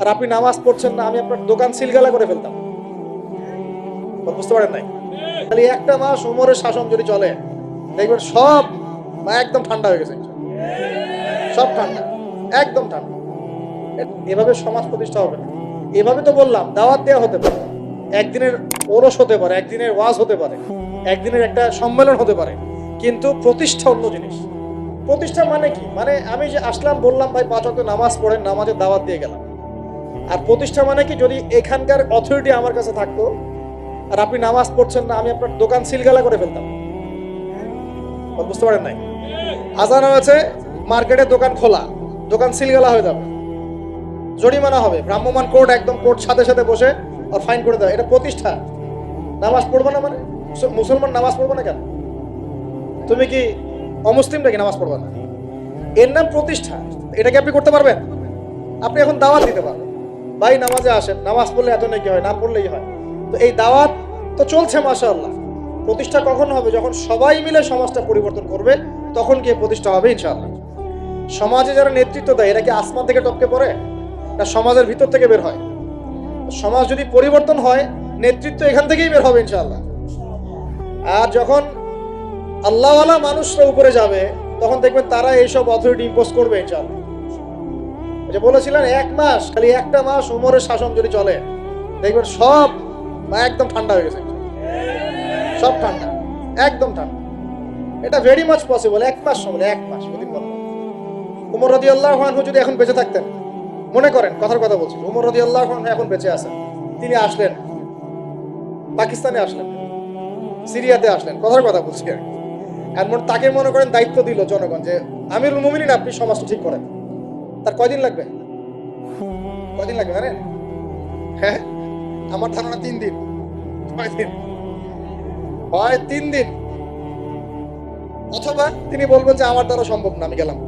আর আপনি নামাজ পড়ছেন না, আমি আপনার দোকান সিলগালা করে ফেলতাম। বুঝতে পারেন নাই? খালি একটা মাস উমরের শাসন যদি চলে, দেখবেন সব একদম ঠান্ডা হয়ে গেছে, সব ঠান্ডা, একদম ঠান্ডা। এভাবে সমাজ প্রতিষ্ঠা হবে না। এভাবে তো বললাম, দাওয়াত দেওয়া হতে পারে, একদিনের ওরস হতে পারে, একদিনের ওয়াজ হতে পারে, একদিনের একটা সম্মেলন হতে পারে, কিন্তু প্রতিষ্ঠা অন্য জিনিস। প্রতিষ্ঠা মানে কি? মানে আমি যে আসলাম, বললাম ভাই 5 ওয়াক্ত নামাজ পড়েন, নামাজের দাওয়াত দিয়ে গেলাম। আর প্রতিষ্ঠা মানে কি? যদি এখানকার অথরিটি আমার কাছে থাকতো আর আপনি নামাজ পড়ছেন না, আমি আপনার দোকান সিলগালা করে ফেলতাম। বুঝতে পারেন নাই? আজান হয়েছে, মার্কেটে দোকান খোলা, দোকান সিলগালা হয়ে যাবে, জরিমানা হবে, ভ্রাম্যমাণ কোর্ট, একদম কোর্ট সাথে সাথে বসে আর ফাইন করে দেয়। এটা প্রতিষ্ঠা। নামাজ পড়বো না মানে? মুসলমান নামাজ পড়বো না কেন? তুমি কি অমুসলিম নাকি নামাজ পড়বো না? এর নাম প্রতিষ্ঠা। এটা কি আপনি করতে পারবেন? আপনি এখন দাওয়াত দিতে পারবেন, ভাই নামাজে আসেন, নামাজ পড়লে এত নাকি হয়, না পড়লেই হয়। তো এই দাওয়াত তো চলছে মাশাআল্লাহ। প্রতিষ্ঠা কখন হবে? যখন সবাই মিলে সমাজটা পরিবর্তন করবে, তখন গিয়ে প্রতিষ্ঠা হবে ইনশাআল্লাহ। সমাজে যারা নেতৃত্ব দেয়, এরা কি আসমান থেকে টপকে পড়ে, না সমাজের ভিতর থেকে বের হয়? সমাজ যদি পরিবর্তন হয়, নেতৃত্ব এখান থেকেই বের হবে ইনশাআল্লাহ। আর যখন আল্লাহওয়ালা মানুষরা উপরে যাবে, তখন দেখবেন তারা এইসব অথরিটি ইম্পোজ করবে ইনশাআল্লাহ। যে বলেছিলেন 1 মাস, খালি একটা মাস উমরের শাসন যদি চলে, দেখবেন সব একদম ঠান্ডা হয়ে গেছে, সব ঠান্ডা, একদম ঠান্ডা। এটা ভেরি মাচ পসিবল। 1 মাস সময়, 1 মাস যদি বলবেন। উমর রাদিয়াল্লাহু আনহু যদি এখন বেঁচে থাকতেন, মনে করেন কথার কথা বলছি, উমর রাদিয়াল্লাহু আনহু এখন বেঁচে আছেন, তিনি আসলেন পাকিস্তানে, আসলেন সিরিয়াতে, আসলেন, কথার কথা বলছি আর কি। এমন তাকে মনে করেন দায়িত্ব দিল জনগণ যে আমিরুল মুমিনিন, আপনি সমাজটা ঠিক করেন। তার কয়দিন লাগবে? কয়দিন লাগবে জানেন? হ্যাঁ, আমার ধারণা 3 দিন। কয়দিন? হয় 3 দিন, অথবা তিনি বলবেন যে আমার দ্বারা সম্ভব না, আমি গেলাম।